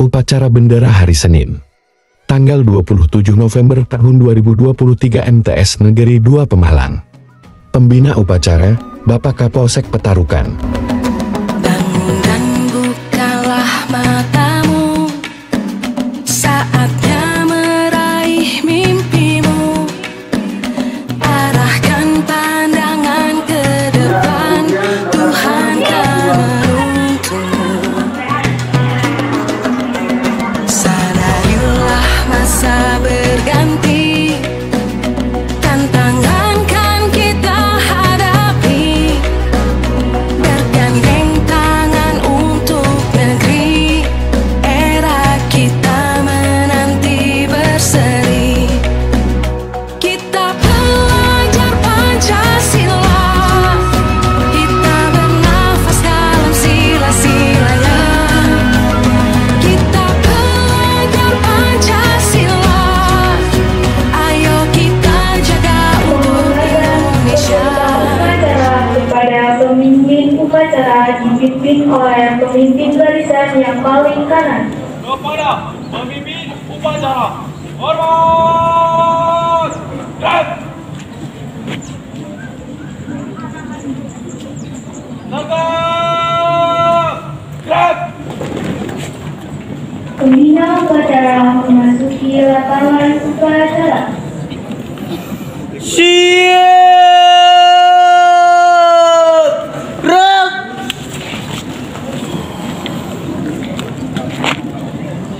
Upacara Bendera Hari Senin, tanggal 27 November tahun 2023 MTS Negeri 2 Pemalang. Pembina upacara, Bapak Kapolsek Petarukan. Bangun dan bukalah matamu, saatnya meraih mimpimu. Arahkan pandangan ke depan, Tuhan kan menuntunmu. Sadarilah masa berganti, tantangan kan kita hadapi. Bergandeng tangan untuk negeri, era kita menanti berseri. Kita pelajar Pancasila, kita bernafas dalam sila-silanya. Kita pelajar Pancasila, ayo kita jaga untuk Indonesia. Kepada pemimpin upacara dipimpin oleh pemimpin barisan yang paling kanan. Kepada pemimpin upacara, hormat! Gerak! Tegak! Gerak! Pembina upacara memasuki lapangan upacara. Siap! Gerak!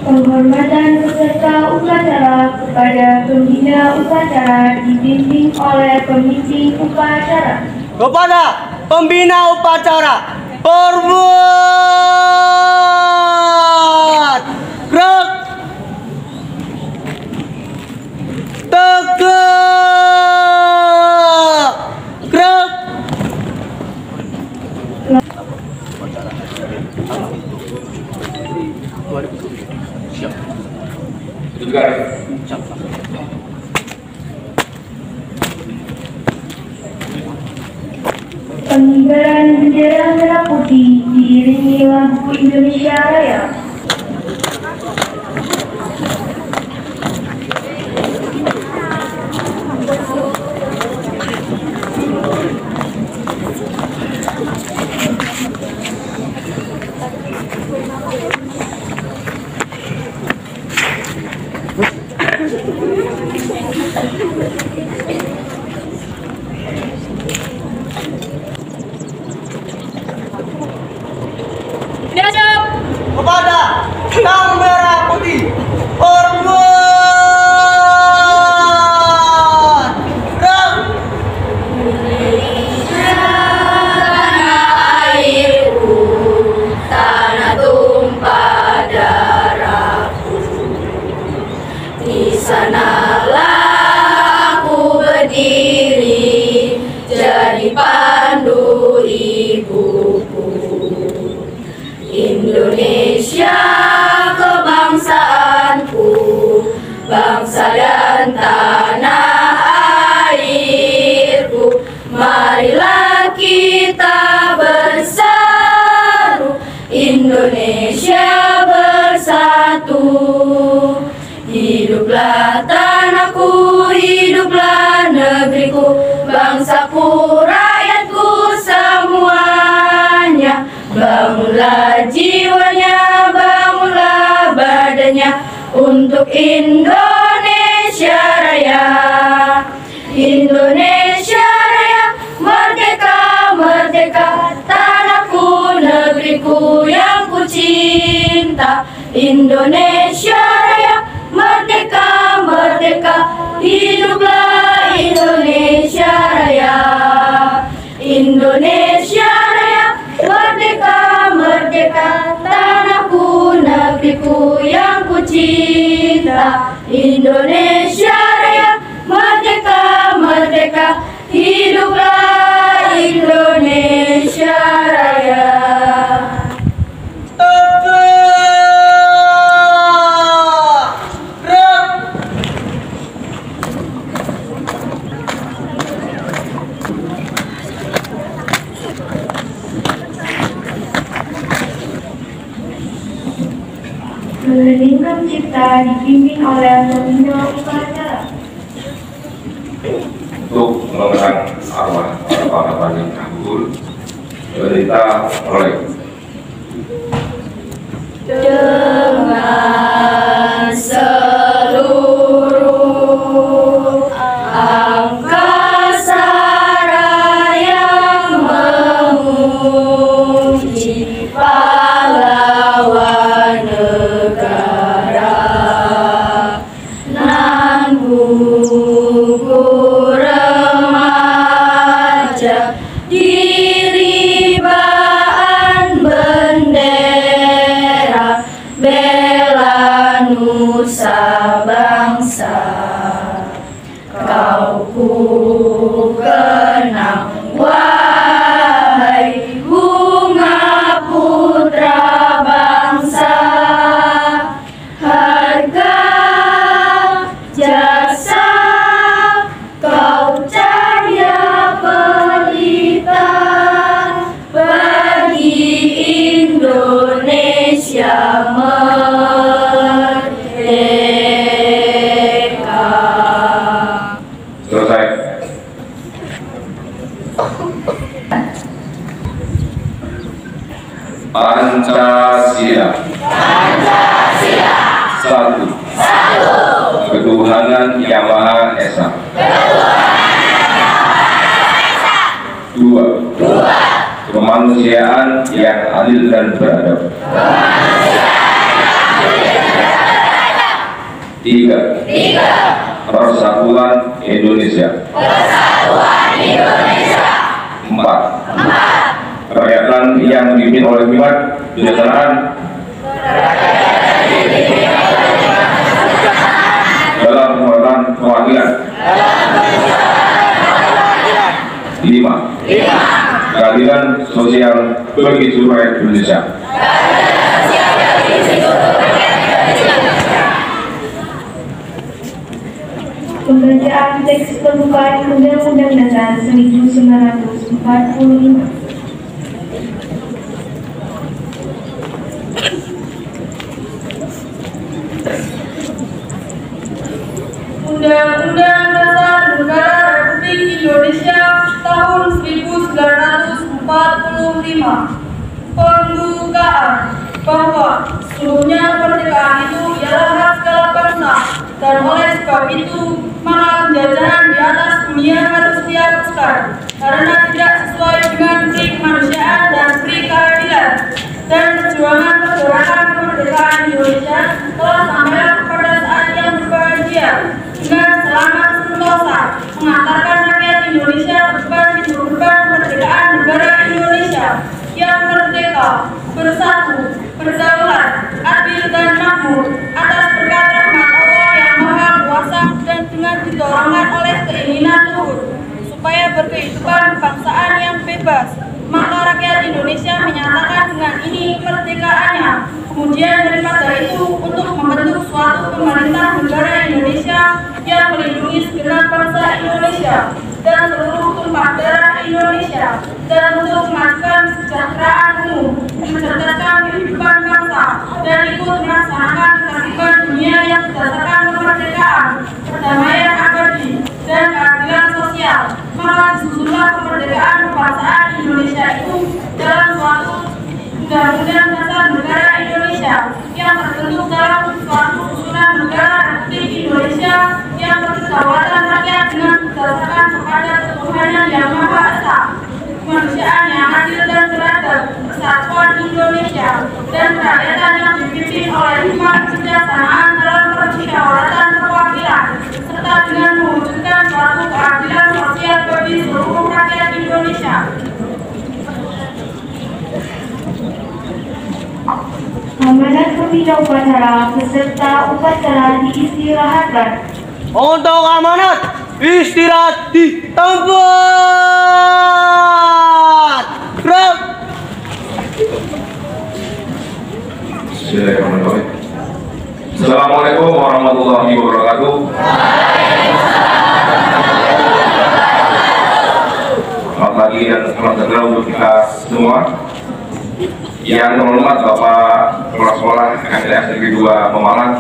Penghormatan peserta upacara kepada pembina upacara dibimbing oleh pemimpin upacara. Kepada pembina upacara, hormat! Gerak! Tegak! Gerak! Pengibaran bendera merah putih diiringi lampu Indonesia Raya. Kepada Sang Merah Putih, hormat! Gerak! Tanah tumpah darahku, di sanalah aku berdiri, jadi pandu ibuku. Indonesia kebangsaanku, bangsa dan tanah airku. Marilah kita bersatu, Indonesia bersatu. Hiduplah tanahku, hiduplah negeriku, bangsaku, rakyatku semuanya. Bangunlah jiwanya, bangunlah badannya untuk Indonesia Raya. Indonesia Raya, merdeka, merdeka, tanahku, negeriku yang ku cinta. Indonesia Raya, merdeka, merdeka, hiduplah Indonesia Raya. Indonesia Raya, merdeka, merdeka, tanahku, negeriku yang ku cinta. Indonesia Raya, merdeka, merdeka, hiduplah Indonesia Raya. Mengheningkan cipta dipimpin oleh pembina upacara. Untuk mengenang arwah para pahlawan yang gugur, berita oleh dengan seluruh angkasa raya memuji pahlawan negara nan gugur remaja diribaan bendera bela nusa bangsa. Kau ku kenang wahai bunga putra bangsa, harga jasa kau cahaya pelita bagi Indonesia merdeka. selesai. Pancasila. Satu. Ketuhanan Yang Maha Esa. Dua. Kemanusiaan yang adil dan beradab. Tiga. Persatuan Indonesia. Empat. Kerakyatan yang dipimpin oleh hikmat kebijaksanaan dalam penguatan perwakilan. Lima. Keadilan sosial bagi seluruh rakyat Indonesia. Pembacaan teks pembukaan Undang-Undang Dasar 1945. Undang-Undang Dasar Negara Republik Indonesia tahun 1945. Pembukaan bahwa seluruhnya kemerdekaan itu ialah hak segala bangsa, dan oleh sebab itu maka penjajahan di atas dunia harus dihapuskan karena tidak sesuai dengan pri kemanusiaan dan pri keadilan. Dan perjuangan pergerakan kemerdekaan Indonesia telah sampai kepada saat yang berbahagia dengan selamat sentosa mengantarkan rakyat Indonesia berdepan pintu gerbang kemerdekaan negara Indonesia yang merdeka, bersatu, berdaulat, adil dan makmur atas berkat rahmat Allah yang Maha Kuasa dan dengan didorongkan oleh keinginan luhur supaya berkehidupan kebangsaan yang bebas. Maka rakyat Indonesia menyatakan dengan ini kemerdekaannya. Kemudian daripada itu untuk membentuk suatu pemerintah negara Indonesia yang melindungi segenap bangsa Indonesia dan seluruh tumpah darah Indonesia, dan untuk memajukan kesejahteraan umum, mencerdaskan kehidupan bangsa, dan ikut melaksanakan ketertiban dunia yang berdasarkan kemerdekaan, perdamaian abadi, dan keadilan sosial. Maka disusunlah kemerdekaan kebangsaan Indonesia itu dalam suatu Undang-Undang Dasar Negara Indonesia yang terbentuk dalam suatu susunan negara Republik Indonesia yang berkedaulatan rakyat dengan berdasarkan kepada ketuhanan Yang Maha Esa, kemanusiaan yang adil dan beradab, persatuan Indonesia, dan kerakyatan yang dipimpin oleh hikmat kebijaksanaan dalam permusyawaratan perwakilan, serta dengan mewujudkan suatu keadilan sosial bagi seluruh rakyat Indonesia. Amanat pembina upacara peserta upacara diistirahatkan. Untuk amanat istirahat di tempat. Gerak. Bismillahirrahmanirrahim. Assalamualaikum warahmatullahi wabarakatuh. Selamat pagi dan selamat sejahtera untuk kita semua. yang terhormat Bapak Kepala Sekolah MTS Negeri 2 Pemalang,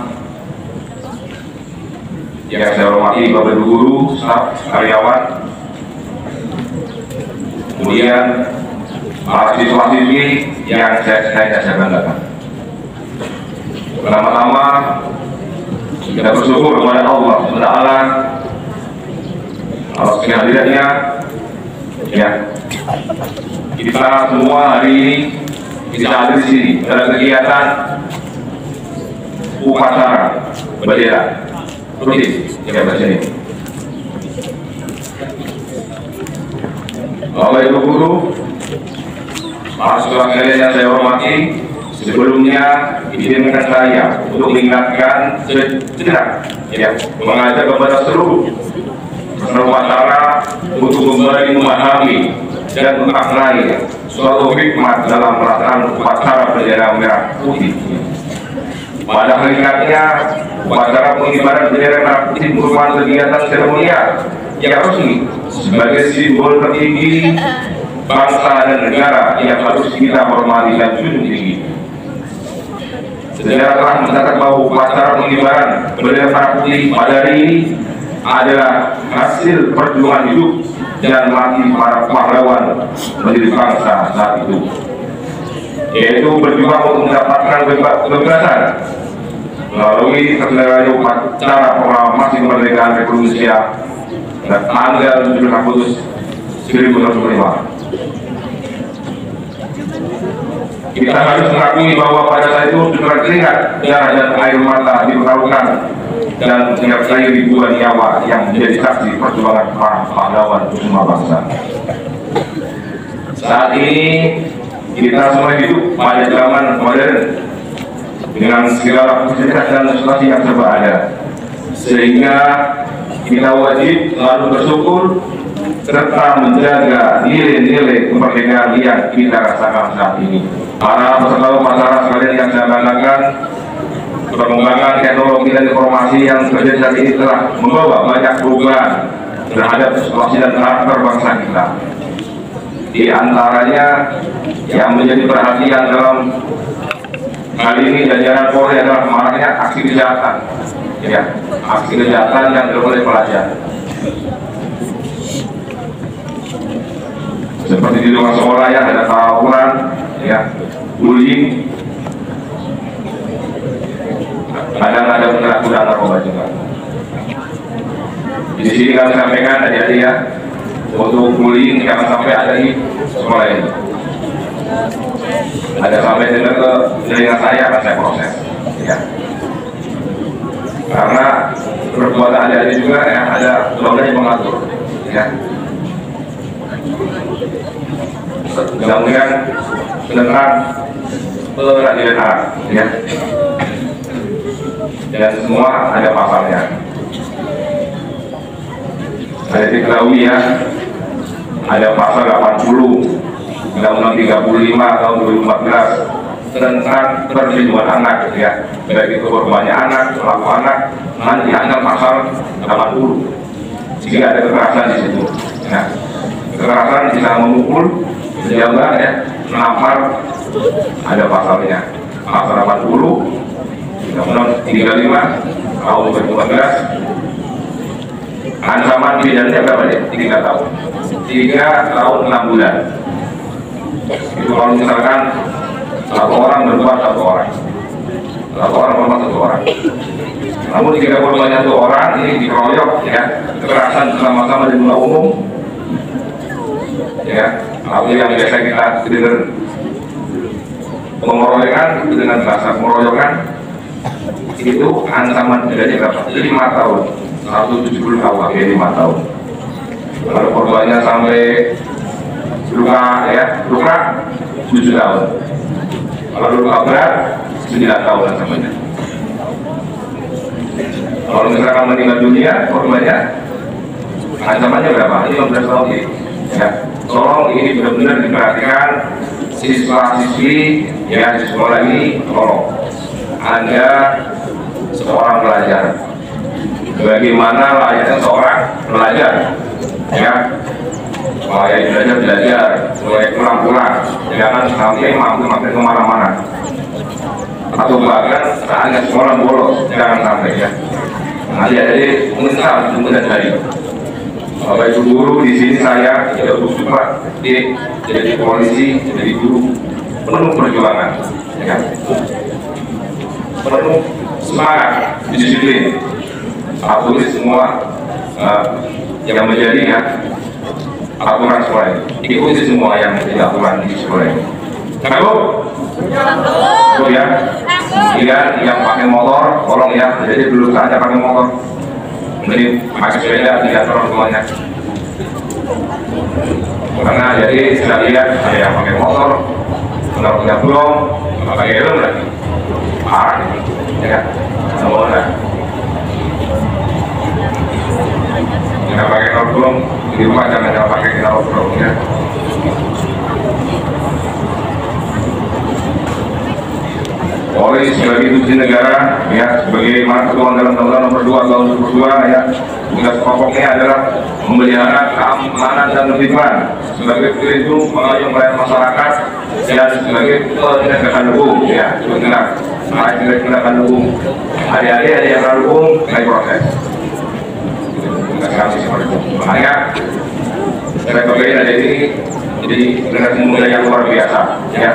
yang saya hormati Bapak Ibu guru, staf, karyawan, kemudian para siswa-siswi yang saya banggakan. Pertama-tama kita bersyukur kepada Allah SWT atas kehadirannya. Ya, kita semua hari ini bisa hadir di sini dalam kegiatan upacara bendera. Terus ya baca ini. Bapak Ibu guru, para siswa sekalian yang saya hormati, sebelumnya izinkan saya untuk mengingatkan sejenak, ya, mengajak kepada seluruh peserta upacara untuk kembali memahami dan memaknai suatu hikmat dalam pelaksanaan upacara bendera merah putih. Pada hakikatnya, upacara pengibaran bendera merah putih merupakan kegiatan seremonial yang resmi sebagai simbol tertinggi bangsa dan negara yang harus kita hormati dan junjung tinggi. Sejarah telah mencatat bahwa upacara pengibaran bendera merah putih pada hari ini adalah hasil perjuangan hidup dan mati para pahlawan menjadi bangsa saat itu, yaitu berjuang untuk mendapatkan kebebasan melalui terselenggaranya upacara proklamasi kemerdekaan Republik Indonesia pada tanggal 7 Agustus 1945. Kita harus mengakui bahwa pada saat itu sudah terlihat darah dan air mata dipertaruhkan dan menyertai ribuan nyawa yang menjadi saksi perjuangan para pahlawan semua bangsa. Saat ini kita semua hidup pada zaman modern dengan segala fasilitas dan situasi yang serba ada, sehingga kita wajib selalu bersyukur serta menjaga nilai-nilai kemerdekaan yang kita rasakan saat ini. Para peserta upacara sekalian yang saya banggakan, perkembangan teknologi dan informasi yang terjadi saat ini telah membawa banyak perubahan terhadap situasi dan karakter bangsa kita. Di antaranya yang menjadi perhatian dalam kali ini jajaran Polri adalah maraknya aksi kejahatan, ya, aksi kejahatan yang dilakukan oleh pelajar. Seperti di luar sekolah ya, ada tawuran, ya, bullying, kadang ada penyalahgunaan narkoba juga. Di sini kami sampaikan adik-adik ya, untuk bullying jangan sampai ada di sekolah ini. Ada sampai dengar ke telinga saya akan saya proses, ya. Karena perbuatan adik-adik juga ya, ada undang-undang yang mengatur, ya. Mudah-mudahan tentang peradilan anak, ya. Dan semua ada pasalnya. Saya diketahui ya, ada pasal 80 Undang-Undang 35 tahun 2014 tentang perlindungan anak, ya, baik itu korbannya anak, pelaku anak, nanti ada pasal 80, jika ada kekerasan di situ, ya. Kekerasan bisa memukul, menjambak, ya, menampar, ada pasalnya, pasal 80 Undang-Undang 35 tahun 2014. Ancaman pidananya berapa ya? 3 tahun. 3 tahun 6 bulan. Itu kalau misalkan satu orang berbuat satu orang berbuat satu orang. Namun jika korbannya satu orang ini dikeroyok, ya, kekerasan bersama-sama di muka umum, ya, atau yang biasa kita dengar pengeroyokan dengan bahasa pengeroyokan, itu ancaman pidananya berapa? 5 tahun. 170 KUH, ya, 5 tahun. Kalau korbannya sampai luka, ya, luka 7 tahun. Kalau luka berat 9 tahun ancamannya. Kalau misalkan meninggal dunia korbannya, ancamannya berapa? 15 tahun, ya. Tolong ini benar-benar diperhatikan siswa-siswi, ya, di sekolah ini. Tolong Anda seorang pelajar, bagaimana layaknya seorang pelajar, ya, mulai belajar, mulai pulang-pulang, jangan sampai mampir kemana-mana, atau bahkan saatnya sekolah bolos, jangan sampai ya. Nanti ada menyesal kemudian hari. Bapak Ibu guru di sini saya tidak bersumpah jadi polisi, jadi guru penuh perjuangan, ya. Penuh semangat, disiplin, aturan semua yang menjadi ya aturan sekolah ini. Ikuti semua yang menjadi aturan di sekolah ini. Sanggup? Sanggup ya. Iya, yang pakai motor, tolong ya. Jadi dulu saja pakai motor. Jadi pakai sepeda tidak terlalu semuanya. Karena jadi sudah lihat saya pakai motor, sudah punya belum, pakai helm lagi. Parah, ya. Semuanya. Jangan pakai helm di rumah, jangan pakai helm ya. Polri sebagai institusi negara, ya, sebagai ketentuan dalam Undang-Undang Nomor 2 Tahun 2002, ya, tugas pokoknya adalah memelihara keamanan dan ketertiban sebagai pelindung pengayom rakyat masyarakat dan sebagai penegakan hukum, ya, benar. Mari kita penegakan hukum. Hari-hari ada yang melanggar hukum, naik proses. Tugas kami seperti itu. Makanya saya bagi ada ini jadi generasi muda yang luar biasa, ya.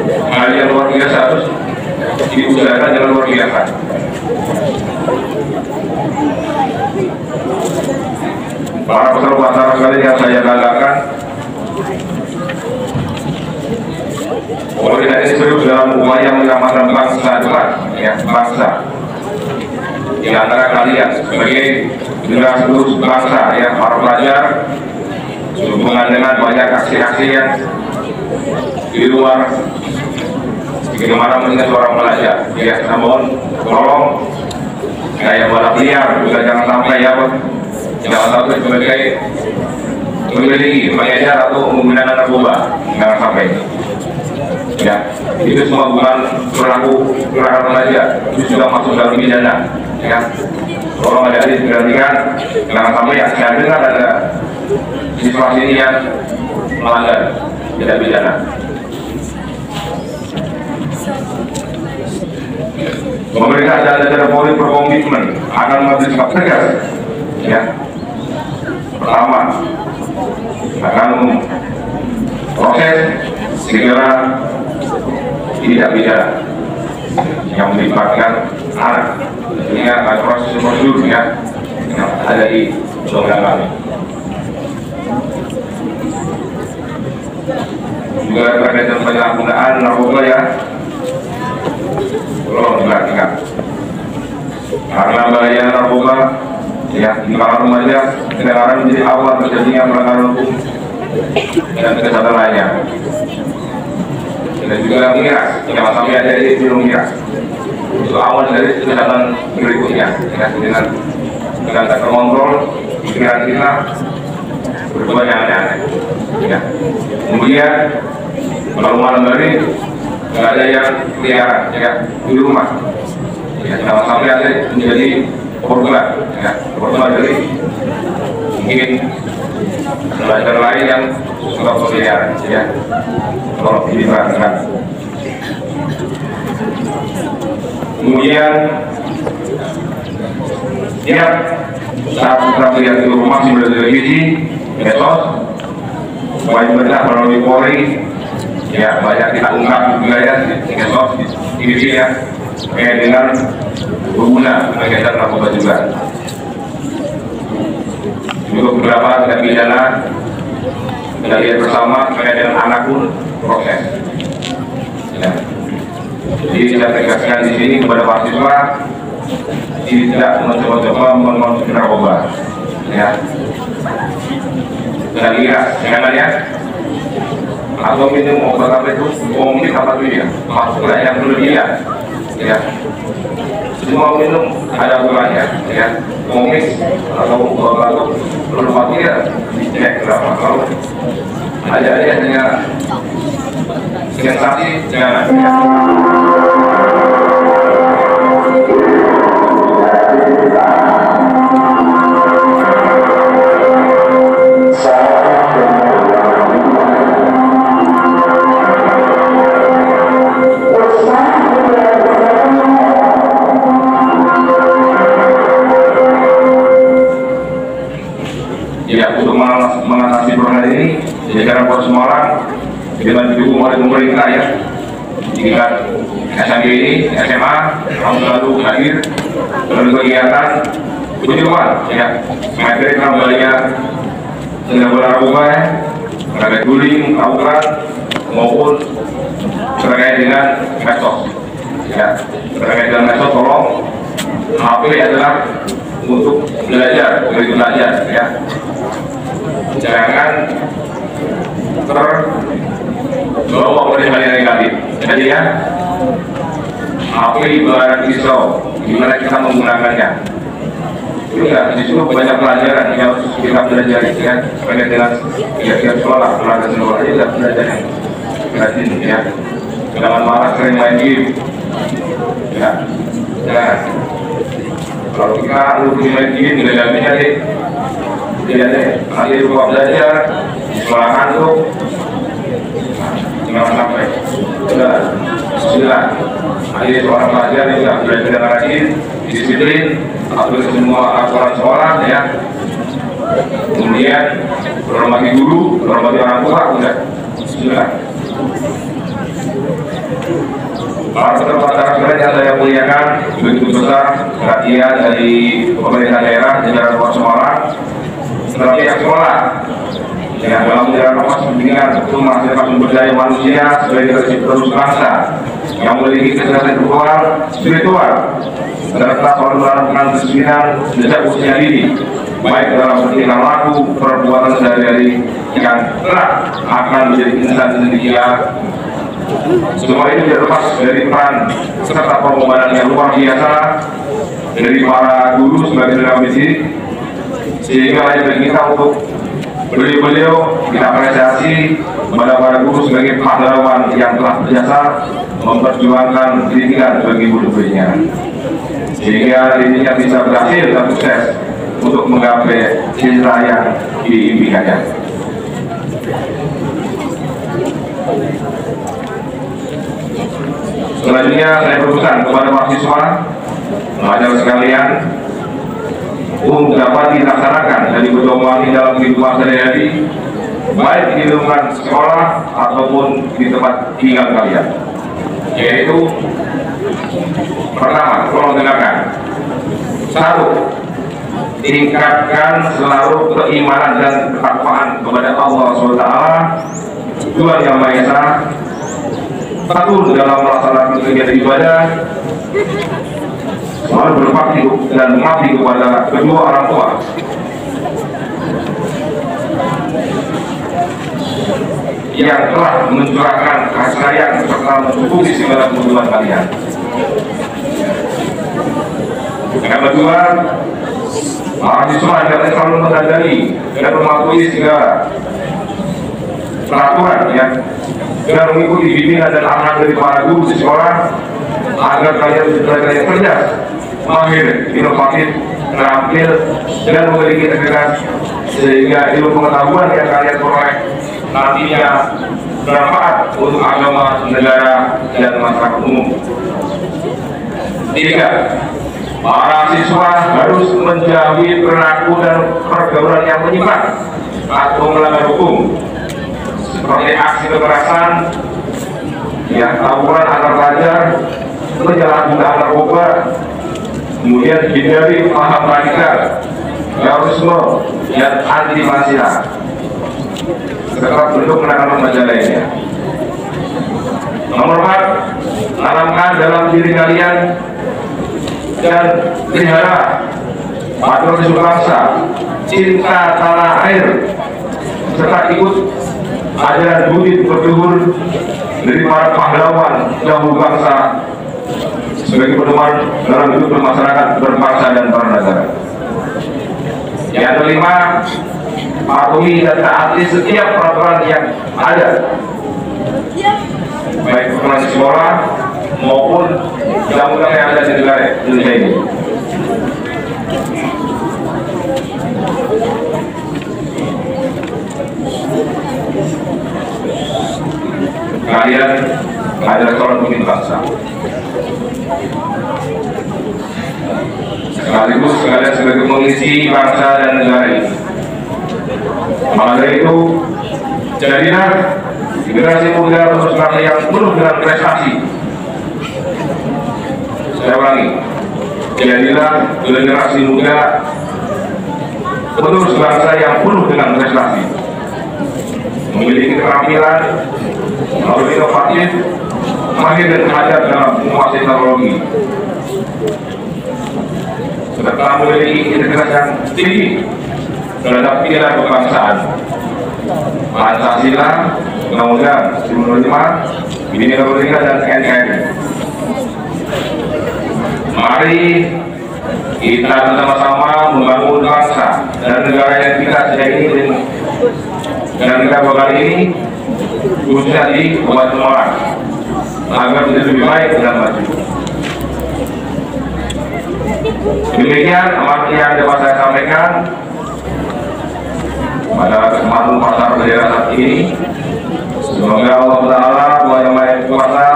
Hal yang luar biasa harus diusahakan dengan luar biasa. Para peserta sekalian yang saya banggakan, Polri ini serius dalam upaya menyelamatkan bangsa depan, ya, bangsa. Di antara kalian sebagai generasi terus bangsa, ya, para pelajar, sehubungan dengan banyak aksi-aksi yang di luar bagaimana mengingat seorang pelajar, ya, namun tolong kayak balap liar juga jangan sampai, ya, jangan sampai sebagai memiliki, mengejar atau menggunakan narkoba, jangan sampai, ya. Itu semua bukan perilaku pelajar, itu sudah masuk dalam pidana, ya. Tolong ada diperhatikan, jangan sampai ya, saya dengar ada situasi ini yang melanggar tidak pidana. Pemerintah dan jajaran Polri berkomitmen akan mengambil sikap tegas, ya. Pertama, akan proses segera tidak pidana yang melibatkan anak. Ini akan proses prosedur, ya, yang ada di undang-undang kami. Juga terkait dengan penyalahgunaan narkoba, ya, tolong diperhatikan. Karena bahaya narkoba, ya, di kalangan remaja kedengaran menjadi awal terjadinya pelanggaran hukum dan kejahatan lainnya. Dan juga miras, jangan sampai ada di minum miras. Itu awal dari kejahatan berikutnya, ya, dengan tak terkontrol pikiran kita berbuat yang aneh-aneh, ya. Kemudian kalau malam hari nggak ada yang peliharaan, ya, di rumah, ya, jangan sampai ada menjadi korban, ya, korban dari mungkin pelajar lain yang suka peliharaan, ya. Kalau diperhatikan. Kemudian, ya, saat kita melihat di rumah sudah televisi, medsos, banyak benar melalui Polri, ya, banyak kita ungkap juga, ya, di medsos, di TV, ya, dengan berguna mengejar narkoba juga. Juga beberapa tindak pidana kita lihat bersama terkait dengan anak pun proses, ya. Jadi saya tegaskan di sini kepada mahasiswa tidak mencoba-coba mengkonsumsi narkoba, ya. Dan lihat, jangan, ya, atau minum obat apa itu, mungkin apa itu, ya, masuklah yang berlebihan, ya. Semua minum ada aturannya, ya. Komis atau obat berlebihan, ya, dicek berapa. Kalau ada hanya sensasi, jangan, ya. Ya, untuk mengatasi problem ini, jajaran Polres Semarang dengan didukung oleh pemerintah ya, tingkat SMP ini, SMA, tahun lalu hadir dalam kegiatan penyuluhan ya, materi kembalinya tindak narkoba ya, terkait bullying, tawuran maupun terkait dengan medsos ya, terkait dengan medsos tolong HP adalah untuk belajar ya, jangan terbawa oleh hal yang negatif. Jadi ya, HP ibarat pisau, gimana kita menggunakannya. Itu ya, justru banyak pelajaran yang harus kita pelajari ya, terkait dengan tiap sekolah, pelajaran sekolah aja tidak belajar yang rajin ya. Jangan malah sering main game ya. Jangan. Kalau kita rutin main game, nggak jadinya deh. Tidak deh, nanti lupa belajar, sekolah ngantuk, jangan sampai. Sudah. Nanti seorang pelajar yang sudah belajar dengan rajin, disiplin, atur semua aturan sekolah ya. Kemudian hormati guru, hormati orang tua, sudah. Para peserta acara yang saya muliakan, begitu besar perhatian dari pemerintah daerah jajaran Polres Semarang terhadap pihak sekolah yang dalam menjalankan proses pendidikan untuk menghasilkan sumber daya manusia sebagai terus bangsa yang memiliki kecerdasan spiritual serta selalu melakukan kesenian sejak usia dini, baik dalam bertingkah laku, perbuatan sehari-hari yang kelak akan menjadi insan sendirian. Semua ini tidak lepas dari peran serta pengorbanan yang luar biasa dari para guru sebagai tenaga pendidik, sehingga layak bagi kita untuk beliau kita apresiasi kepada para guru sebagai pahlawan yang telah berjasa memperjuangkan pendidikan bagi murid-muridnya, sehingga dirinya bisa berhasil dan sukses untuk menggapai cita yang diimpikannya. Selanjutnya saya berpesan kepada mahasiswa, pelajar sekalian, untuk dapat dilaksanakan dan diperjuangkan dalam kehidupan sehari-hari, baik di lingkungan sekolah ataupun di tempat tinggal kalian. Yaitu pertama, tolong dengarkan. 1. Tingkatkan selalu keimanan dan ketakwaan kepada Allah SWT, Tuhan Yang Maha Esa. 1. Dalam melaksanakan kegiatan ibadah, selalu berbakti dan mengabdi kepada kedua orang tua. Yang telah mencurahkan kasih sayang serta mencukupi segala kebutuhan kalian. Yang kedua, mahasiswa adalah selalu menyadari dan mematuhi segala peraturan ya, dan mengikuti bimbingan dan arahan dari para guru di sekolah agar kalian belajar yang cerdas, mahir, inovatif, terampil, dan memiliki integritas, sehingga ilmu pengetahuan yang kalian peroleh nantinya bermanfaat untuk agama, negara, dan masyarakat umum. 3. Para siswa harus menjauhi perilaku dan pergaulan yang menyimpang atau melanggar hukum, seperti aksi kekerasan, yang tawuran antar pelajar, penyalahgunaan narkoba, kemudian hindari paham radikal, terorisme, dan anti Pancasila, serta bentuk penekanan remaja lainnya. Nomor 4, tanamkan dalam diri kalian dan pelihara patriotisme bangsa, cinta tanah air, serta ikut ajaran budi berluhur dari para pahlawan dahulu bangsa sebagai pedoman dalam hidup bermasyarakat, berbangsa, dan bernegara. Yang kelima, patuhi dan taati setiap peraturan yang ada, baik peraturan di sekolah maupun undang-undang yang ada di negara Indonesia ini. Kalian adalah seorang pemimpin bangsa. Sekaligus kalian sebagai pengisi bangsa dan negara ini. Maka dari itu, jadilah generasi muda penerus bangsa yang penuh dengan prestasi. Saya ulangi, jadilah generasi muda penerus bangsa yang penuh dengan prestasi, memiliki keterampilan, harus inovatif, mahir dan ajar dalam menguasai teknologi, serta memiliki integritas yang tinggi terhadap pilar kebangsaan. Pancasila, Undang-Undang 1945, Bhinneka Tunggal Ika dan NKRI. Mari kita bersama-sama membangun bangsa dan negara yang kita sayangi dan negara kali ini, khususnya di Kabupaten Muarang, agar menjadi lebih baik dan maju. Demikian amanat yang dapat saya sampaikan pada kesempatan pasar bendera saat ini. Semoga Allah Ta'ala, Tuhan Yang Maha Kuasa,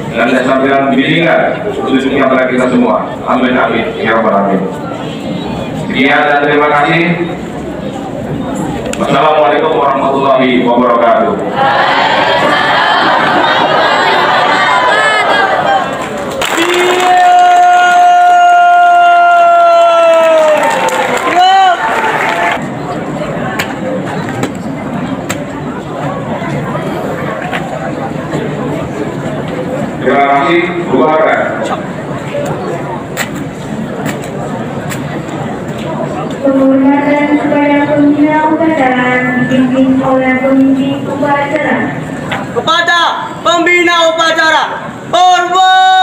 dan sambilan bimbingan untuk kepada kita semua. Amin amin ya rabbal alamin. Sekian dan terima kasih. Wassalamualaikum warahmatullahi wabarakatuh. Terima kasih, bubarkan. Penghormatan kepada pembina upacara dipimpin oleh pemimpin upacara. Kepada pembina upacara, hormat.